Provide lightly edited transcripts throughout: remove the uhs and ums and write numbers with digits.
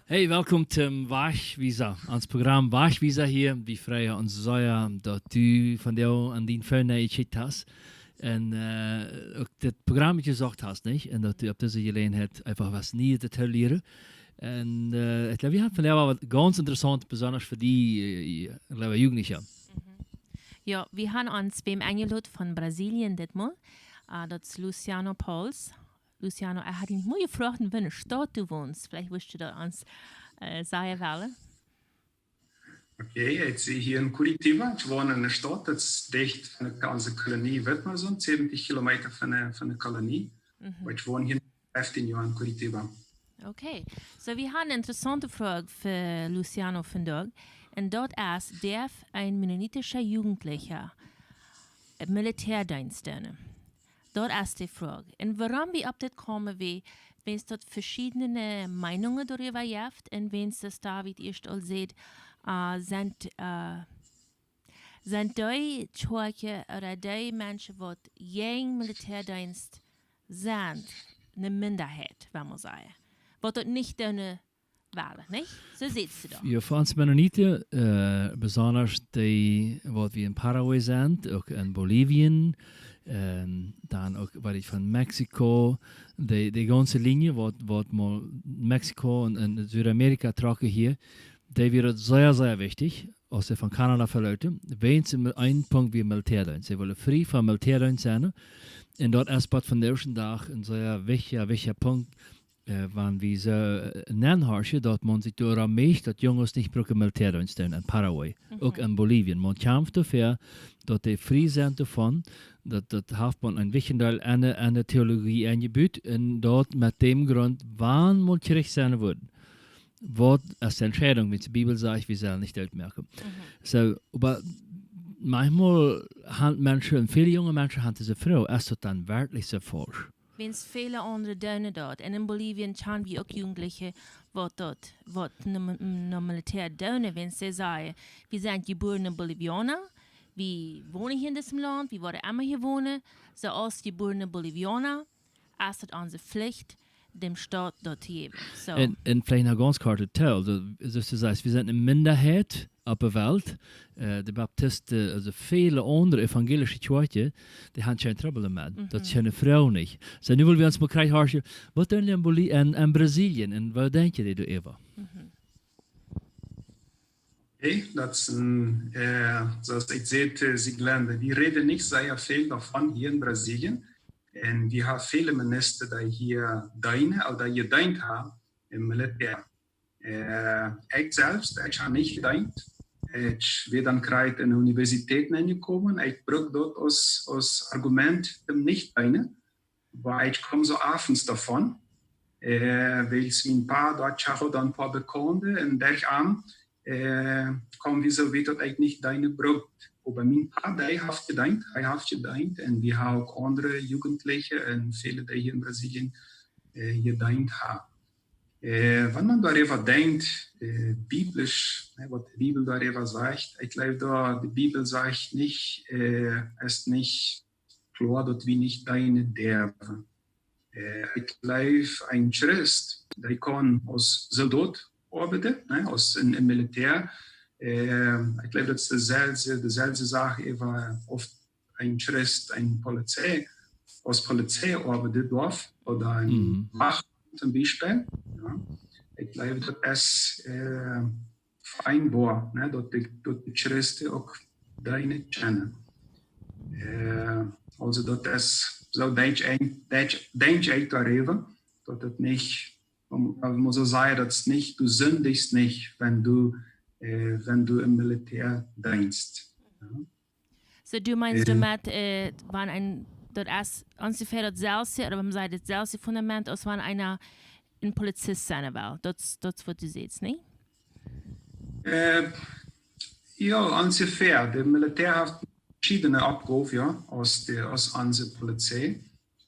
Hey, welkom zum Waschvisa, ons program Waschvisa hier. Vi frejer ons zoja dat du van jou aan die fijne geschikt hast. En ook dit programma gezocht hast, nicht? En dat du op deze gelegenheid einfach was nieuws te leren. En ik glaube, we hebben van jou wat ganz interessant, besonders voor die Jugendlichen. Ja, wir haben uns beim eingeladen von Brasilien ditmal. Das ist Luciano Pauls. Luciano, hat ihn mal gefragt, in welcher Stadt du wohnst. Vielleicht willst du das uns sagen wollen. Okay, jetzt hier in Curitiba. Ich wohne in einer Stadt, das ist dicht von der ganzen Kolonie, wird man so, 70 Kilometer von der Kolonie. Aber ich wohne hier 15 Jahre in Curitiba. Okay, so wir haben eine interessante Frage für Luciano vandaag. Und dort ist, darf ein mennonitischer Jugendlicher Militärdienst doen? Dat is die Frage. Und warum wir auf das kommen, wenn es dort verschiedene Meinungen darüber gibt und wenn es das David erst all sieht, sind die Schwarze oder die Menschen, die gegen Militärdienst sind, eine Minderheit, wenn man sagen. Was dort nicht eine Wahl, nicht? So siehst du da. Ja, für uns Mennoniten, besonders die, was wir in Paraguay sind, auch in Bolivien, dann auch, weil ich von Mexiko, die ganze Linie, was mal Mexiko und Südamerika trocken hier, die wird sehr, sehr wichtig, als sie von Kanada verlauten, wenn sie mit einem Punkt wie Militärdienst. Sie wollen frei von Militärdienst sein, und dort erst von der ersten Tag ein sehr wichtiger Punkt, wann wir so nennen, dass man sich daran macht, dass Jungs nicht brauchen Militärdienst in Paraguay, auch in Bolivien. Man kämpft dafür, dass die frei sind davon, dass hat man ein wichtigen Teil einer Theologie eingebaut und dort mit dem Grund, wann man gerecht sein wird. Was ist die Entscheidung, wenn die Bibel sagt, wir sollen nicht ausmerken. So, aber manchmal haben Menschen, viele junge Menschen haben diese Frau, ist das dann wirklich so falsch? Wenn es viele andere Döne dort. Und in Bolivien haben wir auch Jugendliche, die noch Militär Döne, wenn sie sagen, wir sind geborene Bolivianer, wir wohnen hier in diesem Land, wir wollen immer hier wohnen, so als geborene Bolivianer, ist es unsere Pflicht, dem Staat dort zu geben. So. Und vielleicht noch ganz kurz Teil, das heißt, wir sind eine Minderheit auf der Welt. Die Baptisten, also viele andere evangelische Kirchen, die haben kein Trouble damit. Das ist eine Frau nicht. So, nu wollen wir uns mal krijgen, was denn in Brasilien und was denken die da, Eva? Okay, das ist zoals ik zei, Sigländer, wir reden nicht sehr viel davon hier in Brasilien. Und wir haben viele Minister, die hier dienen, oder hier gedient haben im Militär. Ich selbst, ich habe nicht gedient. Ich bin dann gerade in die Universität gekommen. Ich brauche dort als Argument nicht dienen, weil ich komme so abends davon. Weil es mein Paar dort schaue, dann ein paar Bekannte und der Abend kommen wir so weit, dass ich nicht dienen brauche. Aber mein Paar, der hat gedient, und wir haben auch andere Jugendliche und viele, die hier in Brasilien gedient haben. Wenn man darüber denkt, biblisch, was die Bibel darüber sagt, ich glaube, die Bibel sagt nicht, ist nicht klar, dass wir nicht dienen dürfen. Ich glaube, ein Christ, der kann als Soldat arbeiten, als im Militär. Ich glaube, das ist dieselbe Sache, war oft ein Christ, ein Polizei, als Polizei arbeitet darf, oder ein Wacht zum Beispiel. Ja. Ich glaube, das ist vereinbar, dass die Christen auch deine kennen. Also, das ist, so denke ich darüber, dass das nicht, man muss so sagen, dass nicht, du sündigst nicht, wenn du im Militär dienst. Ja. So, du meinst damit, wann das ist ungefähr das selbe, oder man sagt das selbe Fundament, als wenn einer ein Polizist sein will. Das was du siehst, nicht? Ja, ungefähr. Der Militär hat verschiedene Abgaben, ja, als unsere Polizei.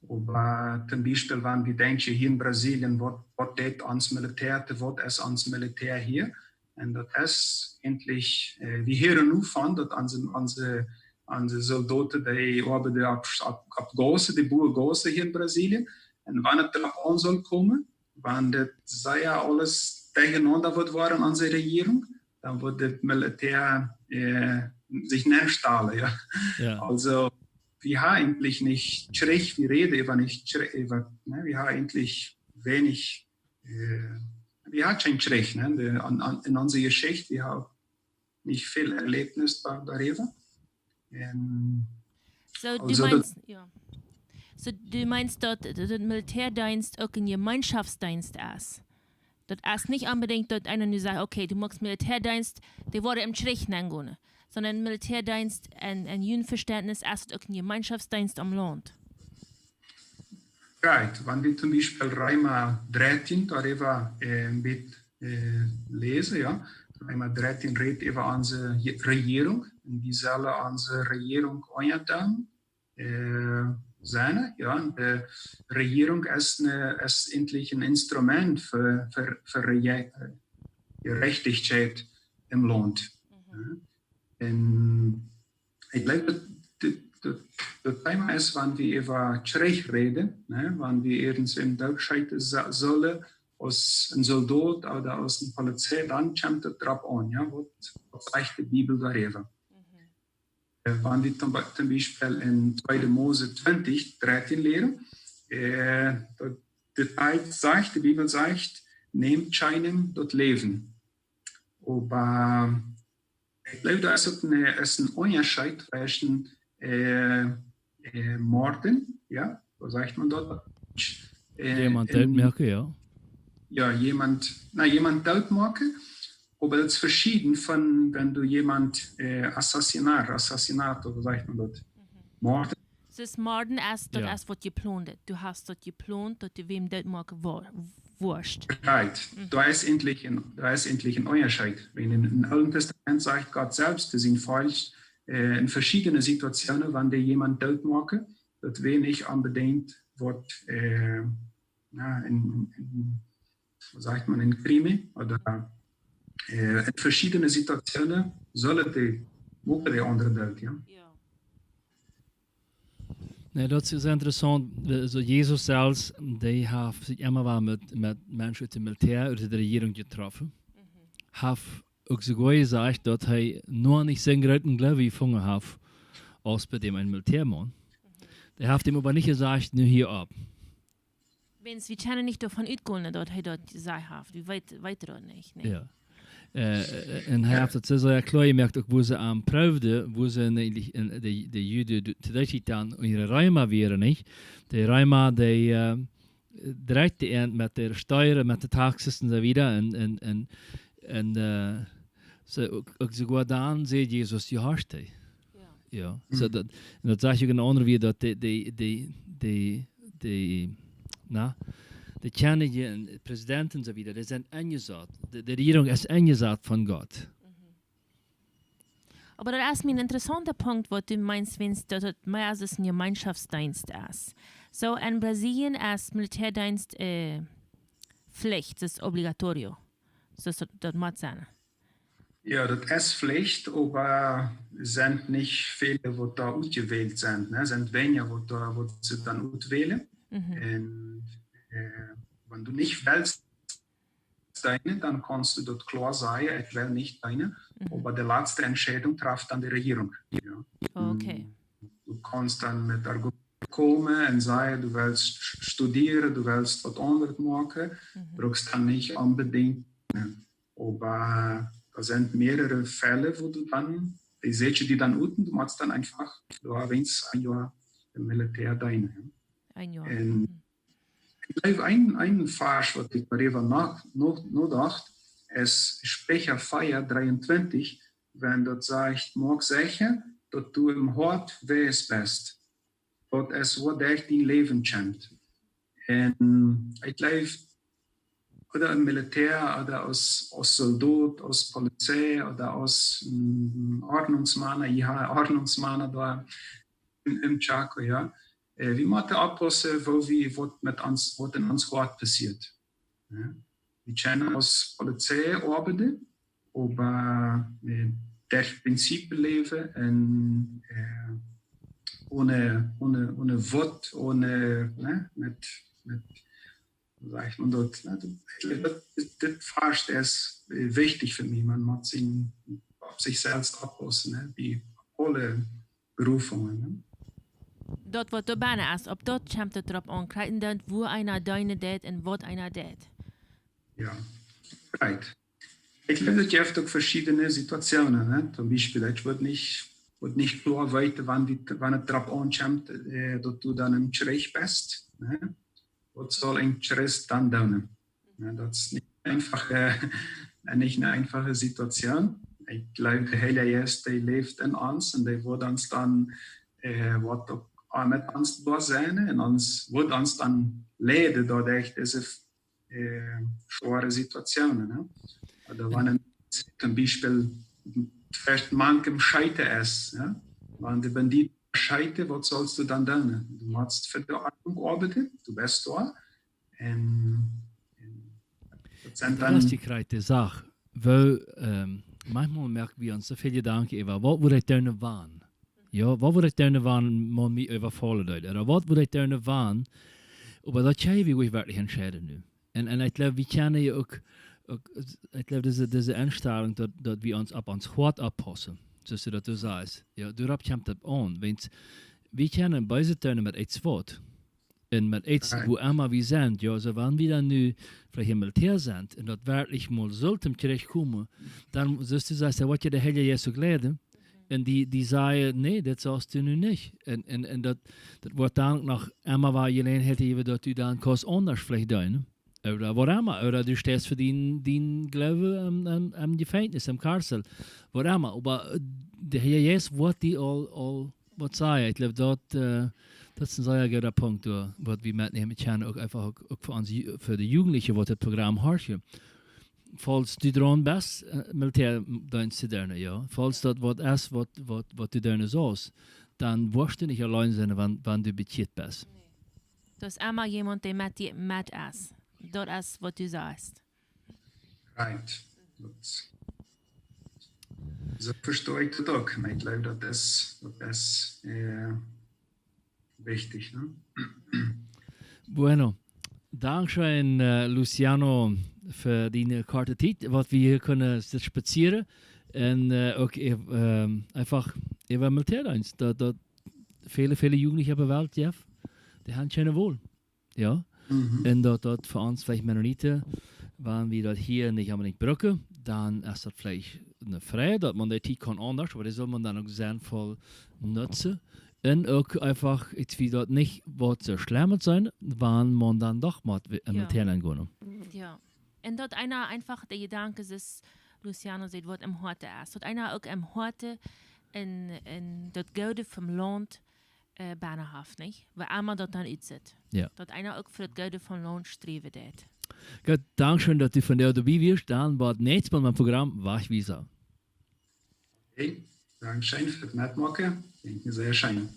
Aber zum Beispiel, wenn wir denken, hier in Brasilien, was ist ans Militär, was ist ans Militär hier? Und das ist endlich, wir hören nur von, dass unsere Soldaten, die arbeiten ab Gaza, die Boer Gaza hier in Brasilien. Und wenn es darauf an soll kommen, wenn das sei ja alles tegenander wird war in unserer Regierung, dann wird das Militär sich neerstalen. Ja? Ja. Also, wir haben eigentlich nicht schräg, wir reden über nicht über, ne? Wir haben eigentlich wenig, wir haben kein Schräg, ne? In unserer Geschichte, wir haben nicht viel Erlebnis darüber. So, du meinst, dass der Militärdienst auch ein Gemeinschaftsdienst ist? Das ist nicht unbedingt, dass einer nur sagt, okay, du machst Militärdienst, der wurde im Schreck angehen. Sondern Militärdienst, ein Jugendverständnis, ist auch ein Gemeinschaftsdienst am Land. Right, wenn wir zum Beispiel Römer 13 darüber lesen, ja, Römer 13 redet über unsere Regierung, und wie soll unsere Regierung untertan sein, ja, und die Regierung ist endlich ein Instrument für Gerechtigkeit im Land. Mhm. Und ich glaube, das Thema ist, wenn wir über Krieg reden, ne, wenn wir irgendwas in Deutschland sollen, aus einem Soldat oder aus einer Polizei, dann kommt es darauf an, ja, was sagt die Bibel darüber. Wenn wir zum Beispiel in 2. Mose 20, 13 lehren, die Bibel sagt, nehmt keinem das Leben. Aber ich glaube, da ist ein Unterschied zwischen Morden, ja, so sagt man dort. Jemand merken, ja. Ja, jemand machen, aber das ist verschieden von, wenn du jemand Assassinat, oder sagt man dort, Morden. Das Morden ist das, was geplant. Du hast das geplant, dass du wem das machen wurscht. Right. Da ist endlich ein Unterschied. Wenn im Alten Testament sagt Gott selbst, das sind falsch in verschiedenen Situationen, wenn der jemand tot macht, das will nicht unbedingt wird in Krimi oder in verschiedenen Situationen sollen die andere Welt, ja. Nee, dat is interessant. So Jesus zelfs, die heeft zich immer wel met mensen uit de militair, uit de regering getroffen. Heeft ook sogar gesagt, dat hij nur nicht zijn großen Glaube gefunden heeft, als bei dem ein Militärmann. Der hat ihm aber nicht gesagt, nur hier ab. Wenn wir können nicht davon ausgehen, dass er dort gesagt hat, wir weiter das nicht. Ne? Ja. En hij heeft het zo klar gemerkt, ook wo ze aan proefden, wo ze de Juden terecht dan ihre Römer wären, nicht? Die Römer, die direkt met de Steuern, met de Taxes und so wieder, und so, ook sogar dann sieht Jesus die Harste. Ja. So dat sag ich een andere wie, dat de Könige, Präsidenten und so wieder, die sind eingesatt. Die Regierung ist eingesatt von Gott. Aber das ist mir ein interessanter Punkt, was du meinst, wenn es mehr als ein Gemeinschaftsdienst ist. So in Brasilien ist Militärdienst Pflicht, das ist obligatorisch. So, das muss sein. Ja, das ist Pflicht, aber es sind nicht viele, die da ausgewählt sind. Es sind weniger, die sie dann auswählen. Und, wenn du nicht willst deine, dann kannst du dort klar sagen, ich will nicht deine, aber die letzte Entscheidung trifft dann die Regierung. Ja. Okay. Du kannst dann mit Argumenten kommen und sagen, du willst studieren, du willst was anderes machen, brauchst dann nicht unbedingt. Aber da sind mehrere Fälle, wo du dann, die Sätze, die dann unten, du machst dann einfach, du erwähnst ein Jahr im Militär deine. Ein Jahr. Ich glaube, ein Vers, was ich darüber nachdacht, ist Sprecher 23, wenn dort sagt, mag sagen, dass du im Hort wes bist. Dort ist, wo der dein Leben kennt. Und ich glaube, oder im Militär, oder als Soldat, als Polizei, oder als Ordnungsmann, ich habe Ordnungsmann da im Chaco, ja. Wir müssen aufpassen, was in uns Hort passiert. Ja. Wir können als Polizei arbeiten, aber durch Prinzipien leben und ohne Wort, ohne, ne, mit sagt man dort, das fast ist wichtig für mich. Man muss sich auf sich selbst abpassen, ne? Wie alle Berufungen. Ne? Dat wat er bijna is, op dat komt het erop aan. Krijgen dan wo einer deine deed en wat einer deed. Ja, right. Ich glaube, es gibt auch verschiedene Situationen. Ne? Zum Beispiel, ich würde nicht klar weiter, wann es darauf ankommt, dass du dann im Schreich bist. Ne? Was soll ein Stress dann tun? Ne? Das ist nicht eine einfache Situation. Ich glaube, der Heilige Geist, der lebt in uns und der wird uns dann mit uns da sein und wird uns dann leiden durch diese schwere Situationen. Ne? Oder wenn zum Beispiel vielleicht manchem Scheiter ist, ja? Wenn die Banditen scheitern, was sollst du dann tun? Du hast für die Ordnung gearbeitet, du bist da. Das ist die kreite Sache. Weil manchmal merken wir uns so viele Gedanken über, was würde ich tun waren? Ja, was würde ich tun waren, man mich überfallen hat? Oder was würde ich tun waren? Aber das kann ich wirklich entscheiden nu. En ik geloof, we kennen je ook ik geloof, deze instelling dat we ons op ons hart oppassen. Zoals je dat du sagst. Ja, daarop komt het aan. Want we kennen beide tuinen met iets wat. En met iets, wo immer wir sind. Ja, so wenn wir dann nu vielleicht im Militär sind und das wirklich mal sollten terechtkommen, dann sollst du sagen, was je de hele Jesu geleden. En die sagen, nee, dat sagst du nu nicht. En dat wordt dan nog immer waar je alleen hätte, dat du dann kannst anders vielleicht doen. Oder was immer. Oder du stehst für den Glauben am Gefängnis, im Karsel. Was immer. Aber der Herr Jesus wird die all was sagen. Ich glaube, das ist ein sehr guter Punkt, was wir mitnehmen können, auch einfach auch für uns, für die Jugendlichen, was das Programm harschen. Falls du dran bist, Militärdienst zu tun, ja. Falls das was ist, was du tun sollst, dann wirst du nicht allein sein, wenn du beziert bist. Das ist immer jemand, der mit ist. Das ist, was du sagst. Right. So verstehe ich das auch. Ich glaube, das ist wichtig. Ne? Bueno. Dankeschön, Luciano, für die korte Zeit, was wir hier können spazieren und auch einfach über Militärdienst. Dat viele Jugendliche op de Welt, Jeff, die haben schon wohl. Ja? Und dat für uns vielleicht Mennoniten, wenn wir das hier nicht unbedingt brauchen, dann ist das vielleicht eine Freiheit, dass man die Zeit kann anders, aber das soll man dann auch sinnvoll nutzen. Und auch einfach, jetzt wie dort nicht was so schlimm sein, wenn man dann doch mal Militär gehen. Ja. Und dort einer einfach der Gedanke ist, Luciano sagt, was im Horte ist. Dort einer auch im Horte in das Gute vom Land behaftet, nicht? Weil einmal dort dann ist. Ja. Dort einer auch für das Gute vom Land streben wird. Gut, danke schön, dass du von der dabei bist. Dann war das nächste Mal mein Programm, war ich wie so. Hey, danke schön für das Mitmachen. Sehr schön.